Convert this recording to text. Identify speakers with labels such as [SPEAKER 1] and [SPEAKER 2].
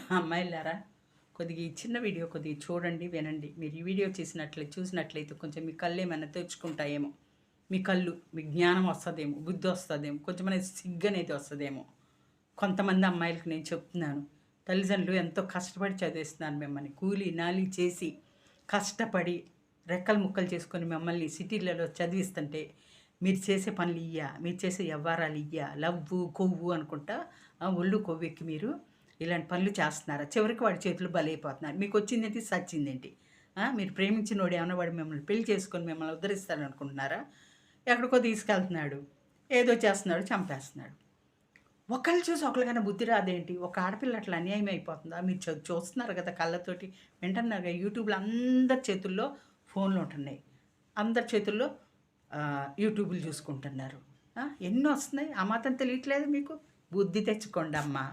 [SPEAKER 1] అమ్మాయిలారా, కొద్దిగా ఈ చిన్న వీడియో కొద్దిగా చూడండి, వినండి. మీరు ఈ వీడియో చూసినట్లయితే కొంచెం మీ కళ్ళు ఏమైనా తెరుచుకుంటాయేమో. మీ కళ్ళు, మీ జ్ఞానం వస్తదేమో, బుద్ధి వస్తదేమో, కొంచెమనేది సిగ్గనేది వస్తదేమో. కొంతమంది అమ్మాయిలకి నేను చెప్తున్నాను. తల్లిదండ్రులు ఎంతో కష్టపడి చదివిస్తున్నారు మిమ్మల్ని. కూలీ, నాలి చేసి, కష్టపడి, రెక్కలు ముక్కలు చేసుకొని మిమ్మల్ని సిటీలలో చదివిస్తుంటే, మీరు చేసే పనులు ఇయ్యా, మీరు చేసే వ్యవహారాలు ఇయ్యా, లవ్వు, కొవ్వు అనుకుంటా ఒళ్ళు కొవ్వెక్కి మీరు ఇలాంటి పనులు చేస్తున్నారా? చివరికి వాడి చేతులు బలైపోతున్నారు. మీకొచ్చిందేంటి? సచ్చిందేంటి? మీరు ప్రేమించినోడు ఏమన్నా వాడు మిమ్మల్ని పెళ్లి చేసుకొని మిమ్మల్ని ఉద్ధరిస్తాడనుకుంటున్నారా? ఎక్కడికో తీసుకెళ్తున్నాడు. ఏదో చేస్తున్నాడు, చంపేస్తున్నాడు. ఒకళ్ళు చూసి ఒకళ్ళకైనా బుద్ధి రాదేంటి? ఒక ఆడపిల్ల అట్లా అన్యాయం అయిపోతుందా? మీరు చూస్తున్నారు కదా కళ్ళతోటి, వింటున్నారు కదా. యూట్యూబ్‌లో అందరి చేతుల్లో ఫోన్‌లు ఉంటున్నాయి. అందరి చేతుల్లో యూట్యూబ్‌లు చూసుకుంటున్నారు. ఎన్నొస్తున్నాయి. ఆ మాత్రం తెలియట్లేదు మీకు? బుద్ధి తెచ్చుకోండమ్మా.